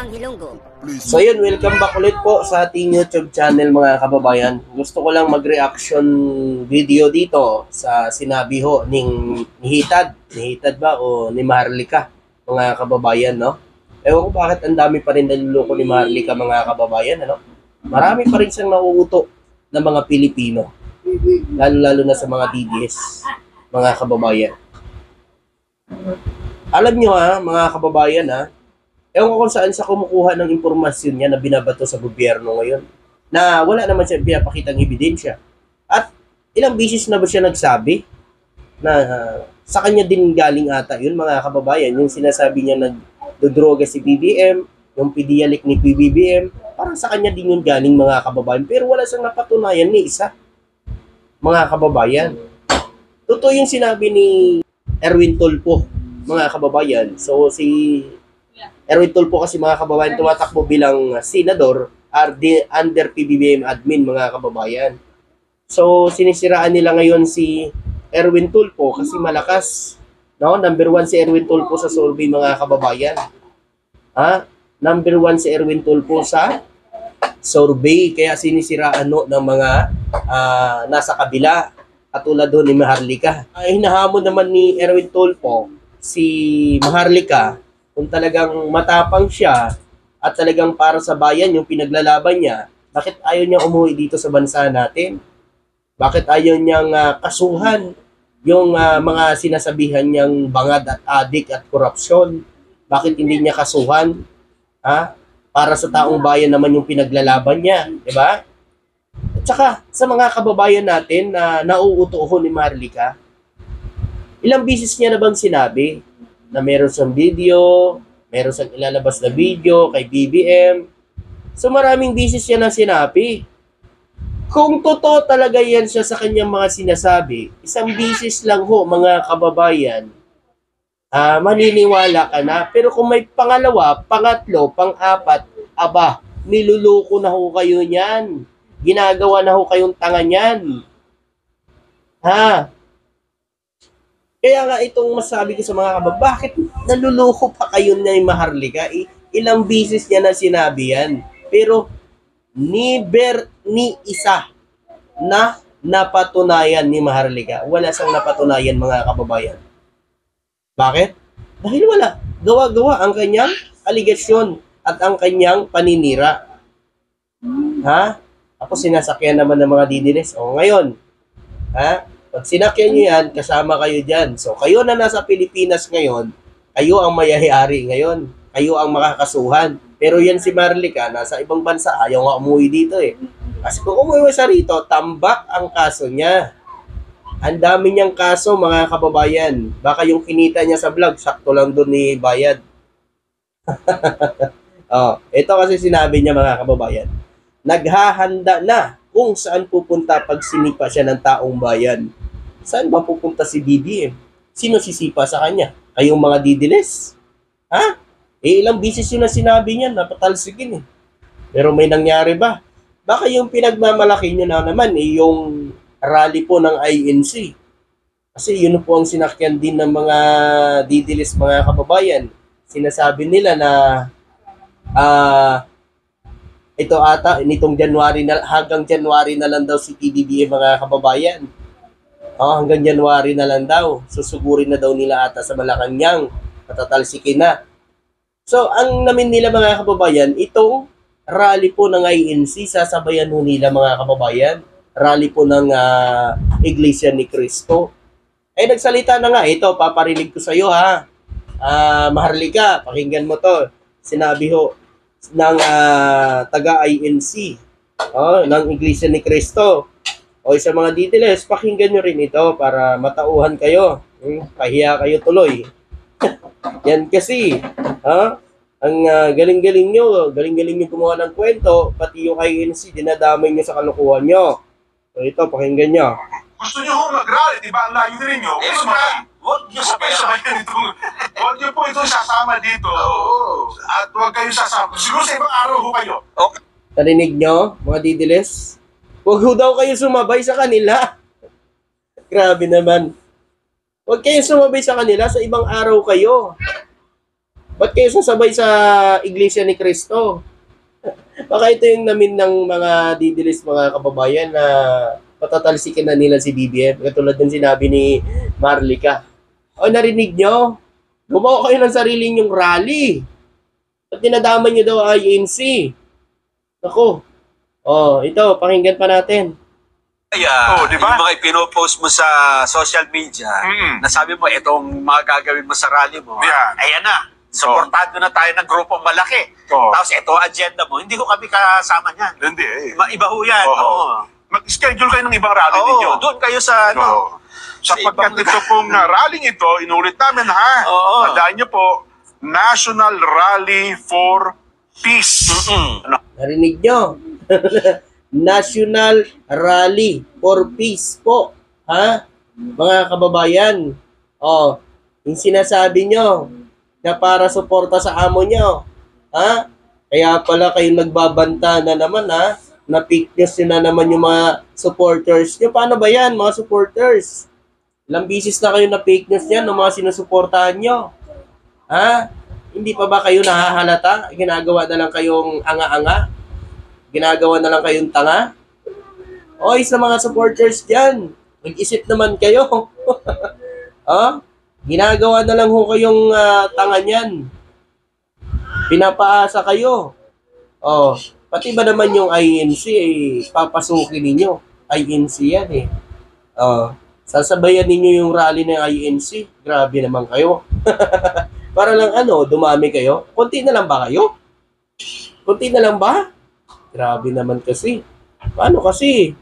Bang Hilonggo. So yun, welcome back ulit po sa ating YouTube channel mga kababayan. Gusto ko lang mag-reaction video dito sa sinabi ho ni Hitad ba o ni Maharlika mga kababayan, no? Ewan ko bakit ang dami pa rin naluloko ni Maharlika mga kababayan, ano? Marami pa rin siyang nauuto ng mga Pilipino. Lalo-lalo na sa mga DDS, mga kababayan. Alam nyo mga kababayan ewan ko kung saan sa kumukuha ng impormasyon niya na binabato sa gobyerno ngayon. Na wala naman siya pinapakitang ebidensya. At ilang bisis na ba siya nagsabi na sa kanya din galing ata yun mga kababayan. Yung sinasabi niya nagdodroga si BBM, yung pidialik ni PBBM, parang sa kanya din yun galing mga kababayan. Pero wala siyang napatunayan ni isa. Mga kababayan. Totoo yung sinabi ni Erwin Tulfo, mga kababayan. So si Erwin Tulfo kasi mga kababayan tumatakbo bilang senador under PBBM admin mga kababayan. So sinisiraan nila ngayon si Erwin Tulfo kasi malakas. No? Number 1 si Erwin Tulfo sa survey mga kababayan. Number 1 si Erwin Tulfo sa survey kaya sinisiraan ng mga nasa kabila katulad doon ni Maharlika. Hinahamon naman ni Erwin Tulfo si Maharlika kung talagang matapang siya at talagang para sa bayan yung pinaglalaban niya, bakit ayaw niya umuwi dito sa bansa natin? Bakit ayaw niyang kasuhan yung mga sinasabihan niyang bangad at adik at korupsyon? Bakit hindi niya kasuhan? Para sa taong bayan naman yung pinaglalaban niya, di ba? At saka sa mga kababayan natin na nauutuho ni Maharlika, ilang bisis niya na bang sinabi na meron siyang video, meron siyang ilalabas na video kay BBM. So maraming bisis siya na sinabi. Kung totoo talaga yan siya sa kanyang mga sinasabi, isang bisis lang ho mga kababayan, maniniwala ka na. Pero kung may pangalawa, pangatlo, pang-apat, aba, niluloko na ho kayo niyan. Ginagawa na ho kayong tanga niyan. Kaya nga itong masabi ko sa mga kababayan, bakit naluloko pa kayo na yung Maharlika? Ilang bisis niya na sinabi yan. Pero never ni isa na napatunayan ni Maharlika. Wala siyang napatunayan mga kababayan. Bakit? Dahil wala. Gawa-gawa ang kanyang aligasyon at ang kanyang paninira. Ako sinasakyan naman ng mga didinis. O ngayon, pag sinakyan nyo yan, kasama kayo dyan. So, kayo na nasa Pilipinas ngayon, kayo ang mayayari ngayon. Kayo ang makakasuhan. Pero yan si Maharlika, nasa ibang bansa, ayaw nga umuwi dito Kasi kung umuwi siya rito, tambak ang kaso niya. Ang dami niyang kaso, mga kababayan. Baka yung kinita niya sa vlog, sakto lang doon ni bayad. Ito kasi sinabi niya mga kababayan. Naghahanda na kung saan pupunta pag sinipa siya ng taong bayan. Saan ba pupunta si BBM? Sino sisipa sa kanya? Kayong mga didiles? Ilang bisis yun na sinabi niya, napatalsigin Pero may nangyari ba? Baka yung pinagmamalaki niyo na naman yung rally po ng INC. Kasi yun po ang sinakyan din ng mga didiles mga kababayan. Sinasabi nila na ito ata, nitong January na, hanggang January na lang daw si PBBM mga kababayan. Hanggang January na lang daw. Susugurin na daw nila ata sa Malacanang. Patatalsikin na. So, ang namin nila mga kababayan, itong rally po ng INC, sasabayan ho nila mga kababayan. Rally po ng Iglesia ni Cristo. Nagsalita na nga. Ito, paparinig ko sa iyo Maharlika, pakinggan mo to. Sinabi ho ng taga-INC, ng Iglesia ni Cristo. Sa mga details, pakinggan nyo rin ito para matauhan kayo. Pahiya kayo tuloy. Yan kasi, ang galing-galing nyo gumawa ng kwento, pati yung INC, dinadamay nyo sa kalokohan nyo. So ito, pakinggan nyo. Gusto nyo mag-rally, diba? Ang layo rin nyo. Huwag nyo po ito sasama dito. At huwag kayo sasama. Siguro sa ibang araw ho kayo. Narinig nyo, mga didiles? Huwag ho daw kayo sumabay sa kanila. Grabe naman. Huwag kayo sumabay sa kanila, sa ibang araw kayo. Ba't kayo sasabay sa Iglesia ni Cristo? Baka ito yung namin ng mga didilis mga kababayan na patatalsikin na nila si BBM. Katulad ng sinabi ni Marlica. O narinig nyo? Gumawa kayo ng sarili nyong rally. At dinadama nyo daw ang INC. Ako. Ito, pakinggan pa natin. Kaya, di ba? yung mga ipinopost mo sa social media, na sabi mo, itong mga gagawin mo sa rally mo, Yan. ayan na, supportado na tayo ng grupong malaki. Oo. Tapos ito, agenda mo, hindi ko kami kasama niyan. Hindi eh. Iba ho yan. Oo. Oo. Mag-schedule kayo ng ibang rally ninyo. Oo, doon kayo sa, Oo. Sapagkat ibang- ito pong rally ito, inulit namin ha. Oo. Tandaan niyo po, National Rally for Peace. Ano? Narinig nyo? National Rally for Peace po. Ha? Mga kababayan. Yung sinasabi nyo na para suporta sa amo nyo. Ha? Kaya pala kayo nagbabanta na naman ha? Na fake news nyo na naman yung mga supporters nyo. Paano ba yan mga supporters? Ilang bisis na kayo na fake news yan ng mga sinusuportahan nyo. Ha? Hindi pa ba kayo nahahalata? Ginagawa na lang kayong anga-anga? Ginagawa na lang kayong tanga? Oy, sa mga supporters dyan, mag-isip naman kayo. Ginagawa na lang ho kayong tanga niyan. Pinapaasa kayo. Pati ba naman yung INC, papasukin ninyo. INC yan eh. Sasabayan ninyo yung rally ng INC. Grabe naman kayo. Para lang dumami kayo. Konti na lang ba kayo? Konti na lang ba? Grabe naman kasi. Paano kasi?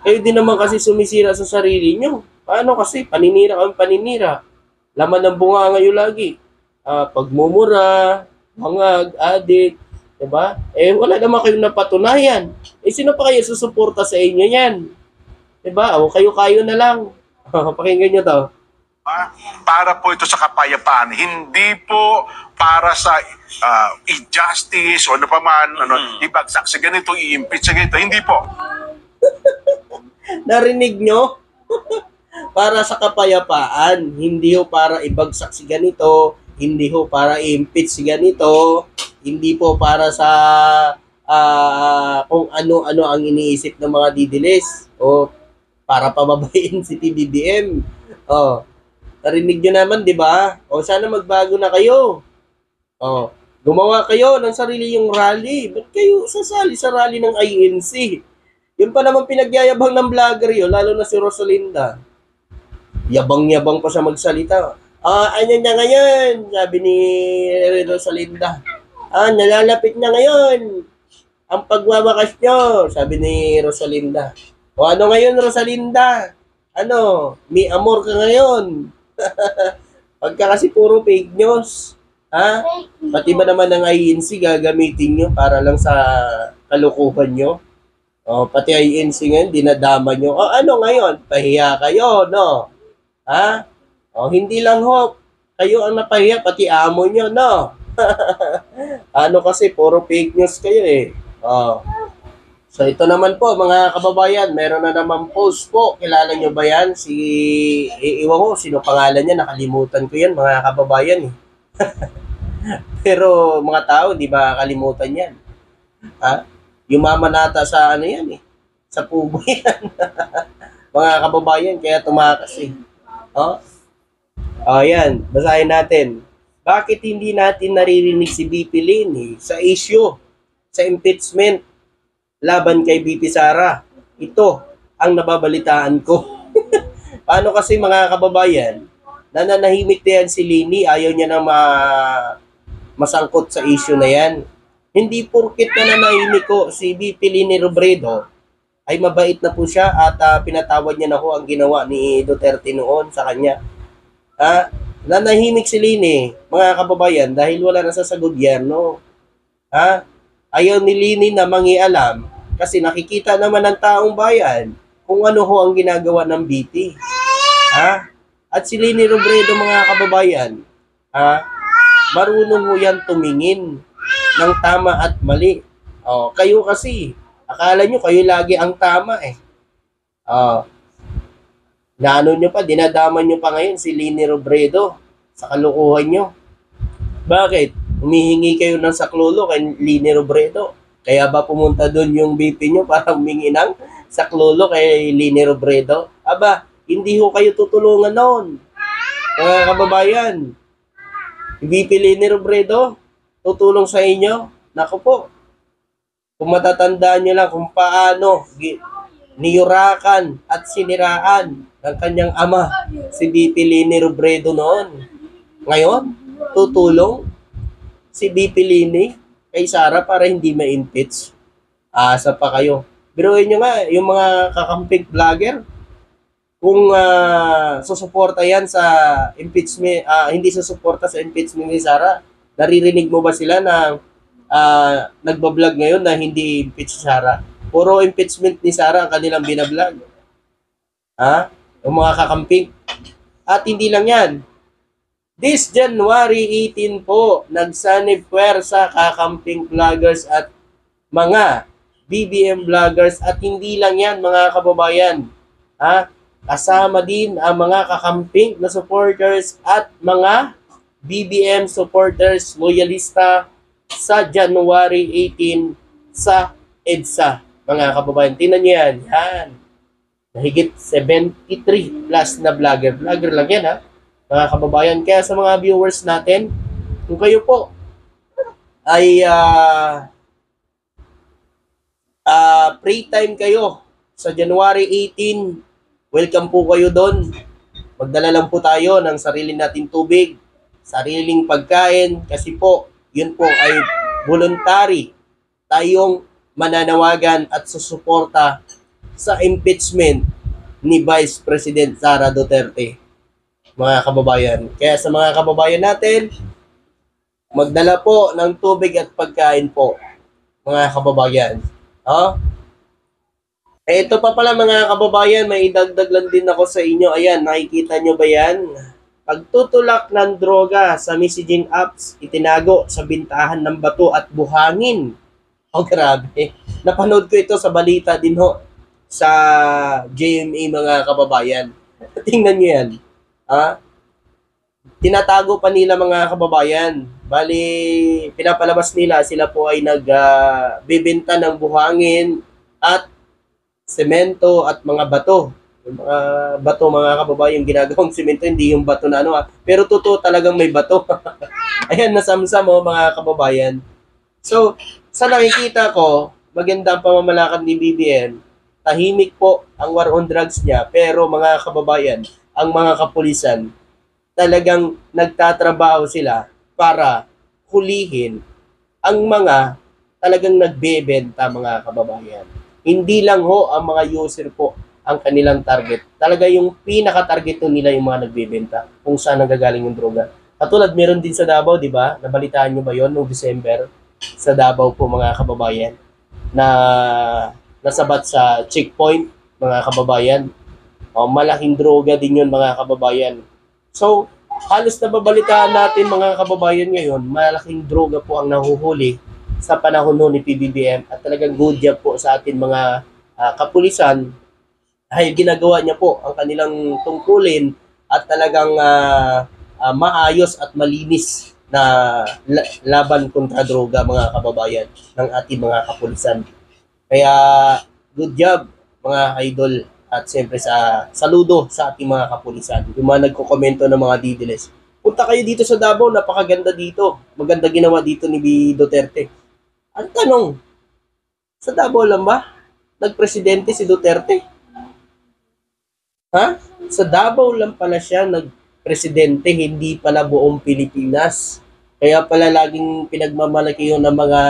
Kayo din naman kasi sumisira sa sarili nyo. Paano kasi? Paninira kami paninira. Laman ng bunga ngayon lagi. Pagmumura, hangag, adik, diba? Wala naman kayong napatunayan. Sino pa kayo susuporta sa inyo yan? Diba? Kayo na lang. Pakinggan nyo to. Para po ito sa kapayapaan, hindi po para sa injustice o ano pa man, ibagsak sa ganito, i-impeach sa ganito. Hindi po. Narinig nyo? Para sa kapayapaan, hindi ho para ibagsak si ganito, hindi ho para i-impeach si ganito, hindi po para sa kung ano-ano ang iniisip ng mga didilis o para pababain si PBBM. Narinig nyo naman, di ba? Sana magbago na kayo. Gumawa kayo ng sarili yung rally. Ba't kayo sasali sa rally ng INC? Yun pa naman pinagyayabang ng vlogger yun, lalo na si Rosalinda. Yabang-yabang pa siya magsalita. Ano na ngayon? Sabi ni Rosalinda. Nalalapit na ngayon. Ang pagwawakas nyo, sabi ni Rosalinda. Ano ngayon, Rosalinda? May amor ka ngayon. Pagka kasi puro fake news, pati ba naman ng INC gagamitin nyo para lang sa kalukuhan nyo? Pati INC ngayon, dinadama nyo. Ano ngayon? Pahiya kayo, no? Hindi lang ho, kayo ang napahiya, pati amo nyo, no? Kasi puro fake news kayo eh. So ito naman po mga kababayan, meron na naman post po. Kilala nyo ba yan? Iwan ko, sino pangalan niya? Nakalimutan ko yan mga kababayan eh. Pero mga tao, di ba kalimutan yan? Yung mama nata sa yan eh. Sa pubo yan. Mga kababayan, kaya tumakas eh. Yan, basahin natin. Bakit hindi natin naririnig si BP Leni sa issue, sa impeachment laban kay BP Sara? Ito ang nababalitaan ko. Paano kasi mga kababayan, nananahimik na yan si Leni, ayaw niya na masangkot sa issue na yan. Hindi porkit nananahimik ko si BP Leni Robredo, ay mabait na po siya at pinatawad niya na ho ang ginawa ni Duterte noon sa kanya. Nanahimik si Leni, mga kababayan, dahil wala na sa gobyerno. Ayaw ni Leni na mangialam kasi nakikita naman ng taong bayan kung ano ho ang ginagawa ng BP. At si Leni Robredo, mga kababayan, marunong ho yan tumingin ng tama at mali. Kayo kasi, akala nyo kayo lagi ang tama eh. Dinadama nyo pa ngayon si Leni Robredo sa kalukuhan nyo. Bakit? Humihingi kayo ng saklolo kay Lini Robredo. Kaya ba pumunta doon yung BP nyo para humingi ng saklolo kay Lini Robredo? Aba, hindi ho kayo tutulungan noon. Mga kababayan, VP Lini Robredo, tutulong sa inyo. Naku po, kung matatandaan nyo lang kung paano niyurakan at siniraan ng kanyang ama, si VP Lini Robredo noon. Ngayon, tutulong si VP Lini kay Sara para hindi ma-impeach. Asa pa kayo. Biruin nyo nga, yung mga kakamping vlogger, kung susuporta yan sa impeachment, hindi susuporta sa impeachment ni Sara, naririnig mo ba sila na nagbablog ngayon na hindi impeach si Sara? Puro impeachment ni Sara ang kanilang binablog. Yung mga kakamping. At hindi lang yan. This January 18 po, nagsanib puwersa kakamping vloggers at mga BBM vloggers at hindi lang yan mga kababayan. Kasama din ang mga kakamping na supporters at mga BBM supporters loyalista sa January 18 sa EDSA. Mga kababayan, tingnan nyo yan. Yan. Mahigit 73 plus na vlogger. Vlogger lang yan mga kababayan. Kaya sa mga viewers natin, kung kayo po ay free time kayo sa January 18, welcome po kayo doon. Magdala lang po tayo ng sarili nating tubig, sariling pagkain, kasi po, yun po ay voluntary tayong mananawagan at susuporta sa impeachment ni Vice President Sara Duterte. Mga kababayan. Kaya sa mga kababayan natin, magdala po ng tubig at pagkain po, mga kababayan. Ito pa pala mga kababayan, may idagdag lang din ako sa inyo. Ayan, nakikita nyo ba yan? Pagtutulak ng droga sa messaging apps, itinago sa bintahan ng bato at buhangin. Grabe. Napanood ko ito sa balita din sa GMA mga kababayan. Tingnan nyo yan. Tinatago pa nila mga kababayan. Bali, pinapalabas nila, sila po ay nagbibenta ng buhangin at semento at mga bato. Yung mga bato mga kababayan, yung ginagawang semento, hindi yung bato na pero totoo talagang may bato. Ayan, nasamsam mga kababayan. So, sa nakikita ko, maganda ang pamamalakad ni BBM. Tahimik po ang war on drugs niya, pero mga kababayan, ang mga kapulisan, talagang nagtatrabaho sila para hulihin ang mga talagang nagbebenta mga kababayan. Hindi lang ang mga user po ang kanilang target. Talaga yung pinaka-target nila yung mga nagbebenta kung saan nanggagaling yung droga. Katulad meron din sa Davao, di ba? Nabalitaan nyo ba yon noong December? Sa Davao po mga kababayan na nasabat sa checkpoint mga kababayan. Malaking droga din yun mga kababayan. So, halos nababalitaan natin mga kababayan ngayon, malaking droga po ang nahuhuli sa panahon ni PBBM at talagang good job po sa atin mga kapulisan dahil ginagawa niya po ang kanilang tungkulin at talagang maayos at malinis na laban kontra droga mga kababayan ng ating mga kapulisan. Kaya good job mga idol. At siyempre saludo sa ating mga kapulisan. Yung mga nagko-komento ng mga didiles. Punta kayo dito sa Davao, napakaganda dito. Maganda ginawa dito ni Duterte. Ang tanong, sa Davao lang ba nagpresidente si Duterte? Sa Davao lang pala siya nagpresidente, hindi pala buong Pilipinas. Kaya pala laging pinagmamalaki yun ng mga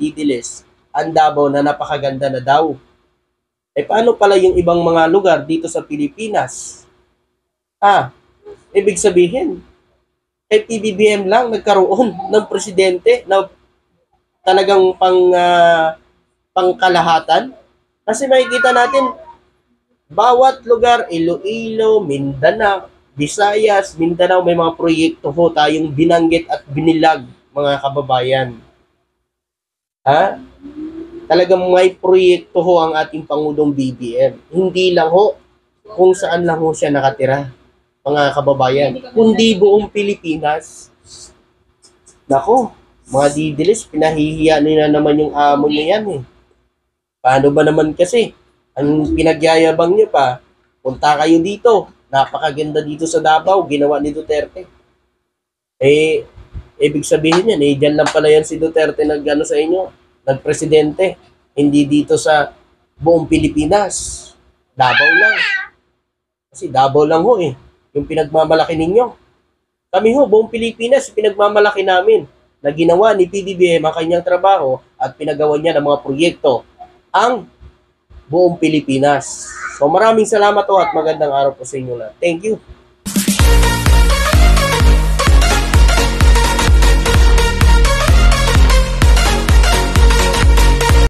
didiles. Ang Davao na napakaganda na daw. Paano pala yung ibang mga lugar dito sa Pilipinas? Ibig sabihin, PBBM lang nagkaroon ng presidente na talagang pangkalahatan. Kasi makikita natin, bawat lugar, Iloilo, Mindanao, Visayas, Mindanao, may mga proyekto tayong binanggit at binilag mga kababayan. Talagang may proyekto ang ating Pangulong BBM. Hindi lang kung saan lang siya nakatira, mga kababayan. Kundi buong Pilipinas. Nako, mga didilis, pinahihiya nila naman yung amo niya yan eh. Paano ba naman kasi? Ang pinagyayabang niyo pa, punta kayo dito. Napakaganda dito sa Davao, ginawa ni Duterte. Eh, ibig sabihin yan, eh, dyan lang pala yan si Duterte nag-ano sa inyo, nagpresidente. Hindi dito sa buong Pilipinas. Davao lang. Kasi Davao lang ho eh, yung pinagmamalaki ninyo. Kami ho, buong Pilipinas, pinagmamalaki namin na ginawa ni PBBM ang kanyang trabaho at pinagawa niya ng mga proyekto ang buong Pilipinas. So maraming salamat po at magandang araw po sa inyo lahat. Thank you.